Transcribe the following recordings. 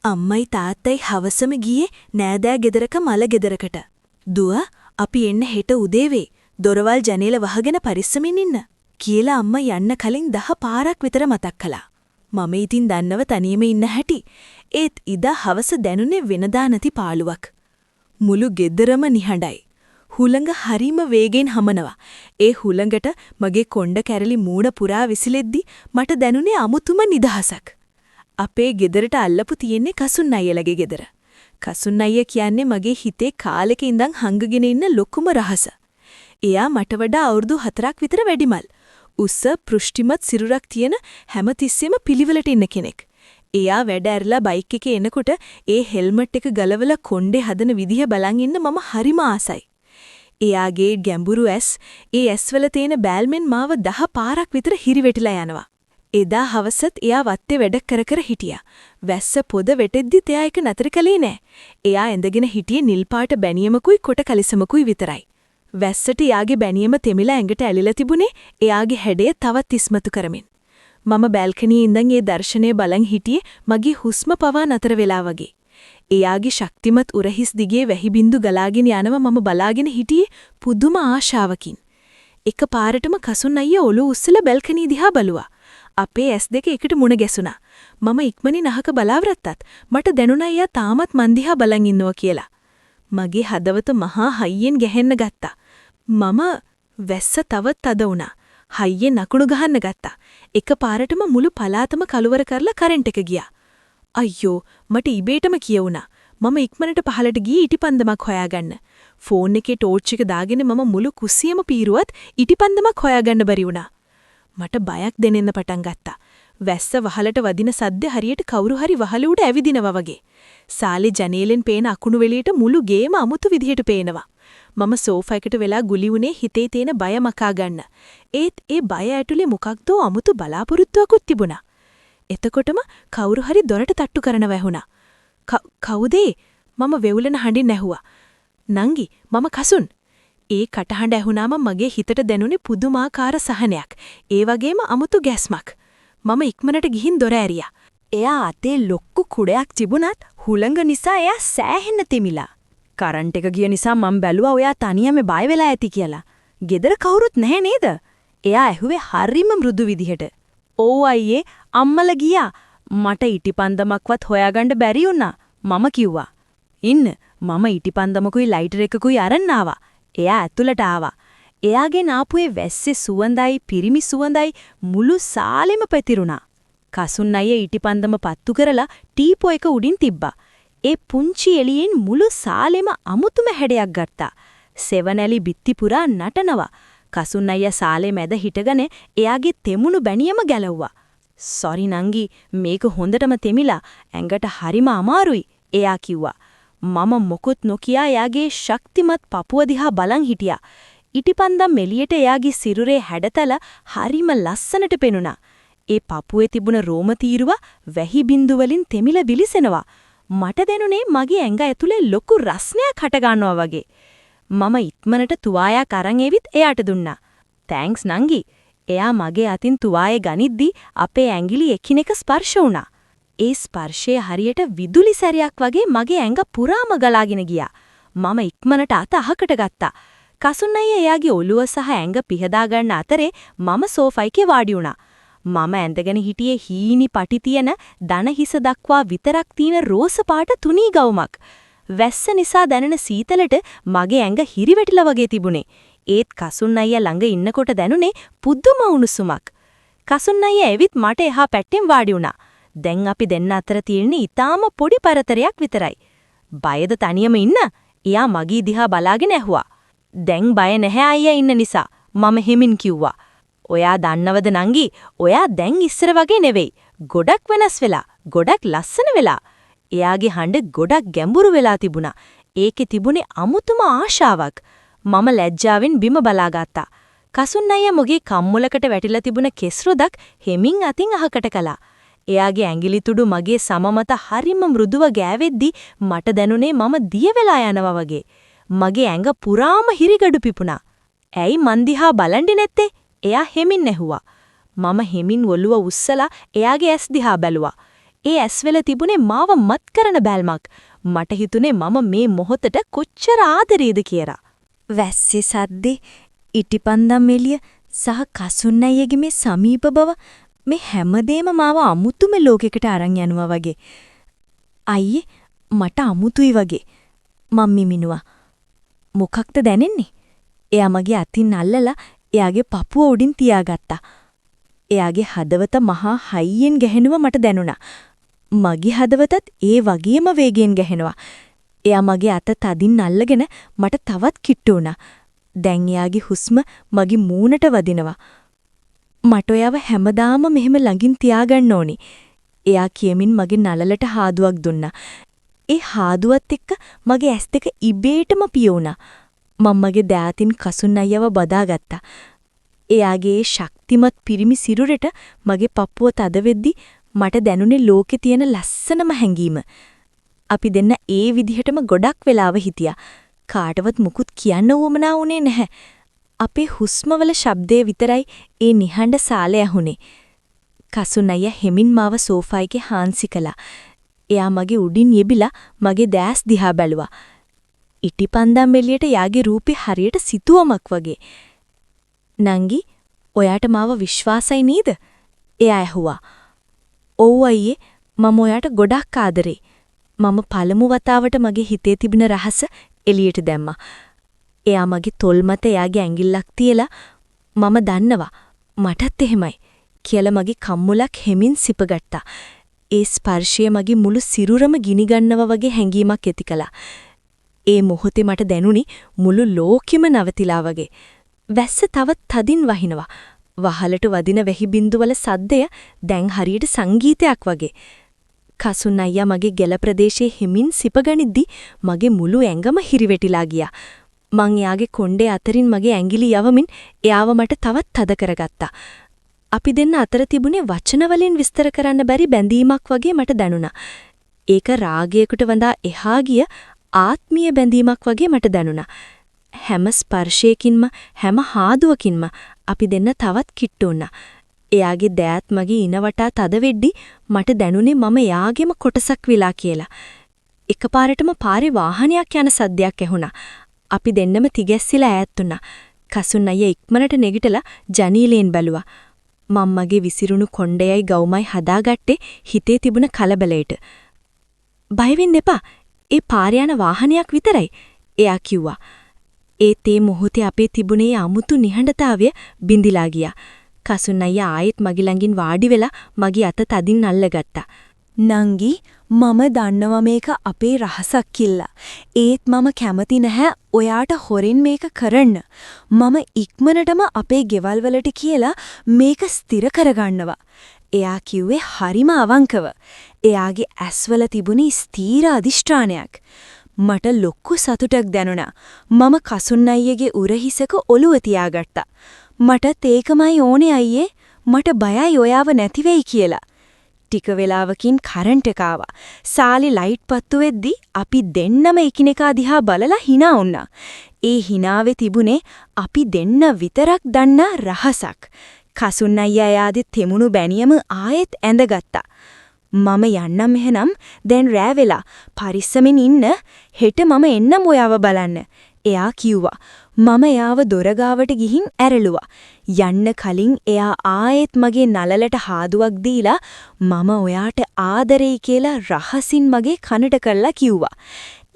අම්මයි තාත්තයි හවසම ගියේ නෑදෑ ගෙදරක මල ගෙදරකට. දුව අපි එන්න හෙට උදේවේ. දොරවල් ජනේල වහගෙන පරිස්සමින් ඉන්න. කියලා අම්මා යන්න කලින් 10 පාරක් විතර මතක් කළා. මම ඉතින් දන්නව තනියම ඉන්න හැටි. ඒත් ඉදා හවස දැනුනේ වෙනදා නැති පාළුවක්. මුළු ගෙදරම නිහඬයි. හුළඟ හරිම වේගෙන් හමනවා. ඒ හුළඟට මගේ කොණ්ඩ කැරලි මූණ පුරා විසිලෙද්දි මට දැනුනේ අමුතුම නිදහසක්. අපේ ගෙදරට අල්ලපු තියෙන්නේ කසුන් අයියලගේ ගෙදර. කසුන් අයියා කියන්නේ මගේ හිතේ කාලෙක ඉඳන් හංගගෙන ඉන්න ලොකුම රහස. එයා මට වඩා අවුරුදු 4ක් විතර වැඩිමල්. උස්ස පෘෂ්ටිමත් සිරුරක් තියෙන හැමතිස්සෙම පිළිවෙලට ඉන්න කෙනෙක්. එයා වැඩ ඇරලා බයික් එකේ එනකොට ඒ හෙල්මට් එක ගලවලා කොණ්ඩේ හදන විදිහ බලන් ඉන්න මම හරිම ආසයි. එයාගේ ගැඹුරු ඒ ඇස්වල තියෙන බෑල්මෙන් මාව 10 පාරක් විතර හිරිවැටිලා යනවා. එදා හවසත් එයා වත්තේ වැඩ කර කර හිටියා. වැස්ස පොද වෙටෙද්දිත් එයා එක නතර කළේ නෑ. එයා ඇඳගෙන හිටියේ නිල් පාට බැනියමකුයි කොට කලිසමකුයි විතරයි. වැස්සට එයාගේ බැනියම තෙමිලා ඇඟට ඇලිලා තිබුණේ එයාගේ හැඩය තවත් ඉස්මතු කරමින්. මම බැල්කනියේ ඉඳන් ඒ දර්ශනය බලන් හිටියේ මගේ හුස්ම පවා නතර වෙලා වගේ. එයාගේ ශක්තිමත් උරහිස් දිගේ වැහි බින්දු ගලාගෙන යනව මම බලාගෙන හිටියේ පුදුම ආශාවකින්. එකපාරටම කසුන් අයියා ඔළුව උස්සලා බැල්කනිය දිහා බැලුවා. අපේ S2 එකට මුණ ගැසුණා. මම ඉක්මනින් අහක බලාවරත්තත් මට දැනුණා එයා තාමත් මන් දිහා බලන් ඉන්නවා කියලා. මගේ හදවත මහා හයියෙන් ගැහෙන්න ගත්තා. මම වැස්ස තවත් තද වුණා. හයියෙන් නකුණු ගහන්න ගත්තා. එකපාරටම මුළු පලාතම කලවර කරලා කරන්ට් එක ගියා. අයියෝ මට ඉබේටම කියවුණා. මම ඉක්මනට පහලට ගියේ ඉටිපන්දමක් හොයාගන්න. ෆෝන් එකේ ටෝර්ච් එක දාගෙන මම මුළු කුස්සියම පීරුවත් ඉටිපන්දමක් හොයාගන්න බැරි වුණා. මට බයක් දැනෙන්න පටන් ගත්තා. වැස්ස වහලට වදින සද්ද හරියට කවුරු හරි වහල උඩ ඇවිදිනවා වගේ. සාලේ ජනේලෙන් පේන අකුණු වෙලියට මුළු ගේම අමුතු විදිහට පේනවා. මම සෝෆා එකට වෙලා ගුලි වුණේ හිතේ තියෙන බය මකා ගන්න. ඒත් ඒ බය ඇතුලේ මොකක්දෝ අමුතු බලාපොරොත්තුවකුත් තිබුණා. එතකොටම කවුරු හරි දොරට තට්ටු කරනවා ඇහුණා. කවුද? මම වෙවුලන හඬින් ඇහුවා. නංගි මම කසුන්. ඒ කටහඬ ඇහුණාම මගේ හිතට දැනුනේ පුදුමාකාර සහනයක්. ඒ වගේම අමුතු ගැස්මක්. මම ඉක්මනට ගිහින් දොර ඇරියා. එයා අතේ ලොක්කු කුඩයක් තිබුණත් හුළඟ නිසා එයා සෑහෙන්න තෙමිලා. කරන්ට් එක ගිය නිසා මම බැලුවා ඔයා තනියම බය වෙලා ඇති කියලා. ගෙදර කවුරුත් නැහැ නේද? එයා ඇහුවේ හරිම මෘදු විදිහට. "ඔව් අයියේ, අම්මලා ගියා. මට ඉටිපන්දමක්වත් හොයාගන්න බැරි වුණා." මම කිව්වා. "ඉන්න, මම ඉටිපන්දමකුයි ලයිටර් එකකුයි අරන් ආවා." එයා ඇතුළට ආවා. එයාගෙන් ආපුවේ වැස්සේ සුවඳයි, පිරිමි සුවඳයි මුළු සාලෙම පැතිරුණා. කසුන් අයියා ඉටිපන්දම පත්තු කරලා ටීපෝ එක උඩින් තිබ්බා. ඒ පුංචි එළියෙන් මුළු සාලෙම අමුතුම හැඩයක් ගත්තා. සෙවණැලි බිත්ති පුරා නටනවා. කසුන් අයියා සාලේ මැද හිටගෙන එයාගේ තෙමුණු බැනියම ගැලවුවා. "සෝරි නංගි, මේක හොඳටම තෙමිලා. ඇඟට හරිම අමාරුයි." එයා කිව්වා. මම මොකොත් නොකියා එයාගේ ශක්තිමත් පපුව දිහා බලන් හිටියා. ඉටිපන්දම් එළියට එයාගේ සිරුරේ හැඩතල හරිම ලස්සනට පෙනුණා. ඒ පපුවේ තිබුණ රෝම තීරුව වැහි බින්දු වලින් තෙමිලා විලිසෙනවා. මට දැනුනේ මගේ ඇඟ ඇතුලේ ලොකු රස්නයක් හට ගන්නවා වගේ. මම ඉක්මනට තුවායක් අරන් එවිත් එයාට දුන්නා. "තෑන්ක්ස් නංගි." එයා මගේ අතින් තුවායේ ගනිද්දි අපේ ඇඟිලි එකිනෙක ස්පර්ශ වුණා. ඒ ස්පර්ශය හරියට විදුලි සැරයක් වගේ මගේ ඇඟ පුරාම ගලාගෙන ගියා. මම ඉක්මනට අත අහකට ගත්තා. කසුන් අයියා එයාගේ ඔළුව සහ ඇඟ පිහදා ගන්න අතරේ මම සෝෆා එකේ වාඩි වුණා. මම ඇඳගෙන හිටියේ හීනි පටි තියෙන දන හිස දක්වා විතරක් තියෙන රෝස පාට තුනී ගවුමක්. වැස්ස නිසා දැනෙන සීතලට මගේ ඇඟ හිරිවැටිලා වගේ තිබුණේ. ඒත් කසුන් අයියා ළඟ ඉන්නකොට දැනුනේ පුදුම උණුසුමක්. කසුන් අයියා ඇවිත් මට එහා පැත්තෙන් වාඩි වුණා. දැන් අපි දෙන්න අතර තියෙන්නේ ඊටාම පොඩි පරතරයක් විතරයි. "බයද තනියම ඉන්න?" එයා මගේ දිහා බලාගෙන ඇහුවා. "දැන් බය නැහැ අයියා ඉන්න නිසා." මම හෙමින් කිව්වා. "ඔයා දන්නවද නංගි, ඔයා දැන් ඉස්සර වගේ නෙවෙයි. ගොඩක් වෙනස් වෙලා, ගොඩක් ලස්සන වෙලා." එයාගේ හඬ ගොඩක් ගැඹුරු වෙලා තිබුණා. ඒකේ තිබුණේ අමුතුම ආශාවක්. මම ලැජ්ජාවෙන් බිම බලාගත්තා. කසුන් අයියා මොගේ කම්මුලකට වැටිලා තිබුණ කෙස් රොදක් හෙමින් අතින් අහකට කළා. එයාගේ ඇඟිලි තුඩු මගේ සම මත හරිම මෘදුව ගෑවෙද්දි මට දැනුනේ මම දිය වෙලා යනවා වගේ. මගේ ඇඟ පුරාම හිරිගඩු පිපුණා. "ඇයි මන් දිහා බලන්නේ නැත්තේ?" එයා හෙමින් ඇහුවා. මම හෙමින් ඔළුව උස්සලා එයාගේ ඇස් දිහා බැලුවා. ඒ ඇස්වල තිබුණේ මාව මත් කරන බැල්මක්. මට හිතුනේ මම මේ මොහොතට කොච්චර ආදරේද කියලා. වැස්සේ සද්දේ, ඉටිපන්දම් එළිය සහ කසුන්නයියගේ මේ සමීප බව මේ හැමදේම මාව අමුතුම ලෝකයකට අරන් යනවා වගේ. අයියේ මට අමුතුයි වගේ. මම මිමිනුවා. මොකක්ද දැනෙන්නේ? එයා මගේ අතින් අල්ලලා එයාගේ පපුව උඩින් තියාගත්තා. එයාගේ හදවත මහා හයියෙන් ගැහෙනවා මට දැනුණා. මගේ හදවතත් ඒ වගේම වේගයෙන් ගැහෙනවා. එයා මගේ අත තදින් අල්ලගෙන මට තවත් කිට්ටු වුණා. දැන් එයාගේ හුස්ම මගේ මූණට වදිනවා. මට ඔයාව හැමදාම මෙහෙම ළඟින් තියාගන්න ඕනි. එයා කියමින් මගේ නළලට හාදුවක් දුන්නා. ඒ හාදුවත් එක්ක මගේ ඇස් දෙක ඉබේටම පිය වුණා. මම මගේ දෑතින් කසුන් අයියව බදාගත්තා. එයාගේ ශක්තිමත් පිරිමි සිරුරට මගේ පපුව තද වෙද්දි මට දැනුනේ ලෝකේ තියෙන ලස්සනම හැඟීම. අපි දෙන්න ඒ විදිහටම ගොඩක් වෙලාව හිටියා. කාටවත් මුකුත් කියන්න උවමනා වුණේ නැහැ. අපේ හුස්මවල ශබ්දේ විතරයි ඒ නිහඬ සාලේ ඇහුනේ. කසුන් අයියා හෙමින් මාව සෝෆා එකේ හාන්සි කළා. එයා මගේ උඩින් යෙබිලා මගේ දැස් දිහා බැලුවා. ඉටිපන්දම් එළියට යාගේ රූපේ හරියට සිතුවමක් වගේ. නංගි, ඔයාට මාව විශ්වාසයි නේද? එයා ඇහුවා. ඔව් අයියේ, මම ඔයාට ගොඩක් ආදරේ. මම පළමු වතාවට මගේ හිතේ තිබෙන රහස එළියට දැම්මා. එයා මගේ තොල් මත එයාගේ ඇඟිල්ලක් තියලා මම දන්නවා මටත් එහෙමයි කියලා මගේ කම්මුලක් හෙමින් සිපගත්තා. ඒ ස්පර්ශය මගේ මුළු සිරුරම ගිනිගන්නවා වගේ හැඟීමක් ඇති කළා. ඒ මොහොතේ මට දැනුනි මුළු ලෝකෙම නවතිලා වගේ. වැස්ස තවත් තදින් වහිනවා. වහලට වදින වැහි බින්දුවල සද්දය දැන් හරියට සංගීතයක් වගේ. කසුන් අයියා මගේ ගෙල ප්‍රදේශයේ හිමින් සිපගනිද්දි මගේ මුළු ඇඟම හිරිවැටිලා ගියා. මං එයාගේ කොණ්ඩේ අතරින් මගේ ඇඟිලි යවමින් එයාව මට තවත් තද කරගත්තා. අපි දෙන්න අතර තිබුණේ වචන වලින් විස්තර කරන්න බැරි බැඳීමක් වගේ මට දැනුණා. ඒක රාගයකට වඳා එහා ගිය ආත්මීය බැඳීමක් වගේ මට දැනුණා. හැම ස්පර්ශයකින්ම හැම හාදුවකින්ම අපි දෙන්න තවත් කිට්ටු වුණා. එයාගේ දෑත් මගේ ඉන වටා තද වෙද්දි මට දැනුනේ මම එයාගේම කොටසක් විලා කියලා. එකපාරටම පාරේ වාහනයක් යන සද්දයක් ඇහුණා. අපි දෙන්නම තිගැස්සිලා ඈත් වුණා. කසුන් අයියා ඉක්මනට නැගිටලා ජනීලෙන් බැලුවා. මම මගේ විසිරුණු කොණ්ඩයයි ගවුමයි හදාගත්තේ හිතේ තිබුණ කලබලයට. බය වෙන්න එපා. ඒ පාරේ යන වාහනයක් විතරයි. එයා කිව්වා. ඒත් ඒ මොහොතේ අපේ තිබුණේ අමුතු නිහඬතාවය බිඳිලා ගියා. කසුන් අයියා ආයෙත් මගේ ළඟින් වාඩි වෙලා මගේ අත තදින් අල්ලගත්තා. නංගි, මම දන්නවා මේක අපේ රහසක් කියලා. ඒත් මම කැමති නැහැ ඔයාට හොරෙන් මේක කරන්න. මම ඉක්මනටම අපේ ගෙවල් වලට කියලා මේක ස්ථිර කරගන්නවා. එයා කිව්වේ හරිම අවංකව. එයාගේ ඇස්වල තිබුණේ ස්ථීර අදිෂ්ඨානයක්. මට ලොකු සතුටක් දැනුණා. මම කසුන් අයියගේ උරහිසක ඔළුව තියාගත්තා. මටත් ඒකමයි ඕනේ අයියේ. මට බයයි ඔයාව නැති වෙයි කියලා. ටික වෙලාවකින් කරන්ට් එක ආවා. සාලේ ලයිට් පත්තු වෙද්දි අපි දෙන්නම එකිනෙකා දිහා බලලා hina වුණා. ඒ hinaවේ තිබුණේ අපි දෙන්න විතරක් දන්නා රහසක්. කසුන් අයියා යාදී තෙමුණු බැනියම ආයෙත් ඇඳගත්තා. මම යන්නම් එහෙනම්, දැන් රෑ වෙලා. පරිස්සමින් ඉන්න. හෙට මම එන්නම් ඔයාව බලන්න. එයා කිව්වා. මම එයාව දොර ගාවට ගිහින් ඇරළුවා. යන්න කලින් එයා ආයෙත් මගේ නළලට හාදුවක් දීලා මම ඔයාට ආදරෙයි කියලා රහසින් මගේ කනට කළා කිව්වා.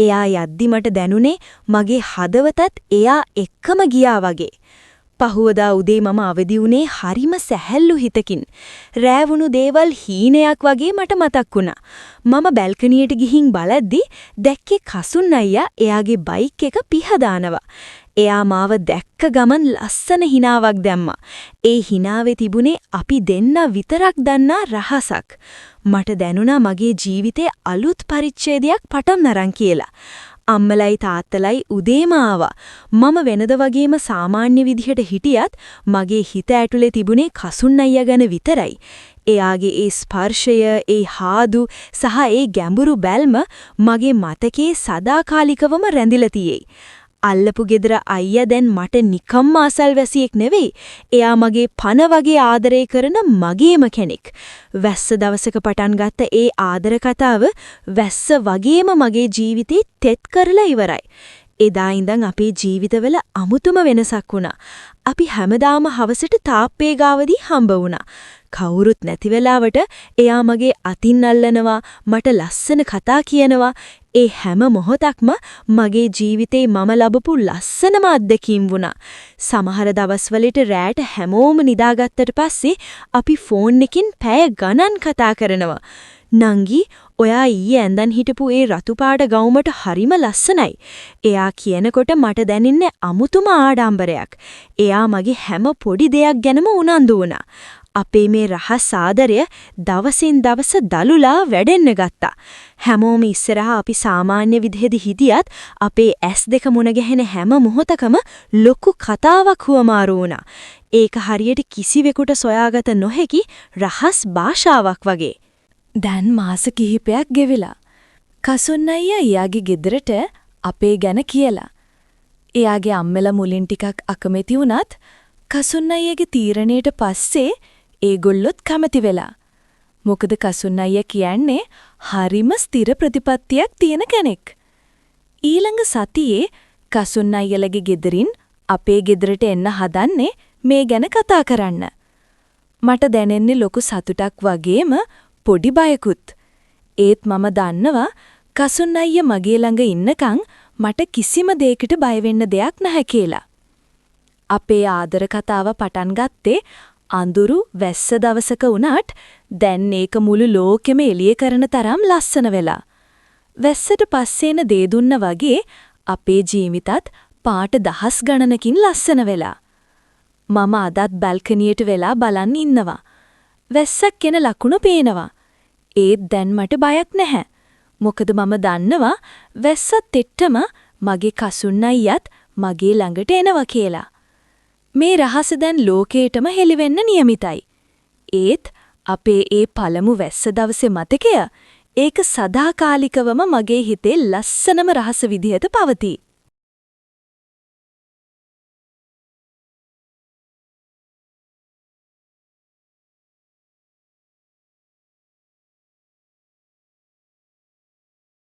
එයා යද්දි මට දැනුනේ මගේ හදවතත් එයා එක්කම ගියා වගේ. පහුවදා උදේ මම අවදි වුණේ හරිම සැහැල්ලු හිතකින්. රෑවුණු දේවල් හීනයක් වගේ මට මතක් වුණා. මම බැල්කනියට ගිහින් බලද්දි දැක්කේ කසුන් අයියා එයාගේ බයික් එක පිහදානවා. එයා මාව දැක්ක ගමන් ලස්සන හිනාවක් දැම්මා. ඒ හිනාවේ තිබුණේ අපි දෙන්න විතරක් දන්නා රහසක්. මට දැනුණා මගේ ජීවිතේ අලුත් පරිච්ඡේදයක් පටන් අරන් කියලා. අම්මලයි තාත්තලයි උදේම ආවා. මම වෙනද වගේම සාමාන්‍ය විදිහට හිටියත් මගේ හිත ඇතුලේ තිබුණේ කසුන් අයියා ගැන විතරයි. එයාගේ ඒ ස්පර්ශය, ඒ හාදු සහ ඒ ගැඹුරු බැල්ම මගේ මතකයේ සදාකාලිකවම රැඳිලා තියෙයි. අල්ලපු ගෙදර අයියා දැන් මට නිකම්ම අසල්වැසියෙක් නෙවෙයි. එයා මගේ පණ වගේ ආදරය කරන මගේම කෙනෙක්. වැස්ස දවසක පටන් ගත්ත ඒ ආදර කතාව වැස්ස වගේම මගේ ජීවිතේ තෙත් කරලා ඉවරයි. එදා ඉඳන් අපේ ජීවිතවල අමුතුම වෙනසක් වුණා. අපි හැමදාම හවසට තාප්පේ ගාවදී හම්බ වුණා. කවුරුත් නැති වෙලාවට එයා මගේ අතින් අල්ලනවා, මට ලස්සන කතා කියනවා. ඒ හැම මොහොතක්ම මගේ ජීවිතේ මම ලැබපු ලස්සනම අත්දැකීම් වුණා. සමහර දවස්වලට රැට හැමෝම නිදාගත්තට පස්සේ අපි ෆෝන් එකකින් පැය ගණන් කතා කරනවා. නංගි, ඔයා ඊයේ ඇඳන් හිටපු ඒ රතු පාට ගවුමට හරිම ලස්සනයි. එයා කියනකොට මට දැනෙන්නේ අමුතුම ආඩම්බරයක්. එයා මගේ හැම පොඩි දෙයක් ගැනම උනන්දු වුණා. අපේ මේ රහස් ආදරය දවසින් දවස දලුලා වැඩෙන්න ගත්තා. හැමෝම ඉස්සරහා අපි සාමාන්‍ය විදිහට හිටියත් අපේ ඇස් දෙක මුණ ගැහෙන හැම මොහොතකම ලොකු කතාවක් හුවමාරු වුණා. ඒක හරියට කිසිවෙකුට සොයාගත නොහැකි රහස් භාෂාවක් වගේ. දැන් මාස කිහිපයක් ගෙවිලා. කසුන් අයියා එයාගේ ගෙදරට අපේ ගැන කියලා. එයාගේ අම්මලා මුලින් ටිකක් අකමැති වුණත් කසුන් අයියාගේ තීරණයට පස්සේ ඒගොල්ලොත් කැමති වෙලා. මොකද කසුන් අයියා කියන්නේ හරිම ස්ථිර ප්‍රතිපත්තියක් තියෙන කෙනෙක්. ඊළඟ සතියේ කසුන් අයියලගේ ගෙදරින් අපේ ගෙදරට එන්න හදන්නේ මේ ගැන කතා කරන්න. මට දැනෙන්නේ ලොකු සතුටක් වගේම පොඩි බයකුත්. ඒත් මම දන්නවා කසුන් අයියා මගේ ළඟ ඉන්නකම් මට කිසිම දෙයකට බය වෙන්න දෙයක් නැහැ කියලා. අපේ ආදර කතාව පටන් ගත්තේ අඳුරු වැස්ස දවසක වුණාට දැන් ඒක මුළු ලෝකෙම එළිය කරන තරම් ලස්සන වෙලා. වැස්සට පස්සේන දේ දුන්න වගේ අපේ ජීවිතත් පාට දහස් ගණනකින් ලස්සන වෙලා. මම අදත් බල්කනියට වෙලා බලන් ඉන්නවා. වැස්සක් එන ලකුණු පේනවා. ඒත් දැන් මට බයක් නැහැ. මොකද මම දන්නවා වැස්සත් එක්කම මගේ කසුන් අයියත් මගේ ළඟට එනවා කියලා. මේ රහස දැන් ලෝකේටම හෙළිවෙන්න නියමිතයි. ඒත් අපේ ඒ පළමු වැස්ස දවසේ මතකය ඒක සදාකාලිකවම මගේ හිතේ ලස්සනම රහස විදිහට පවතී.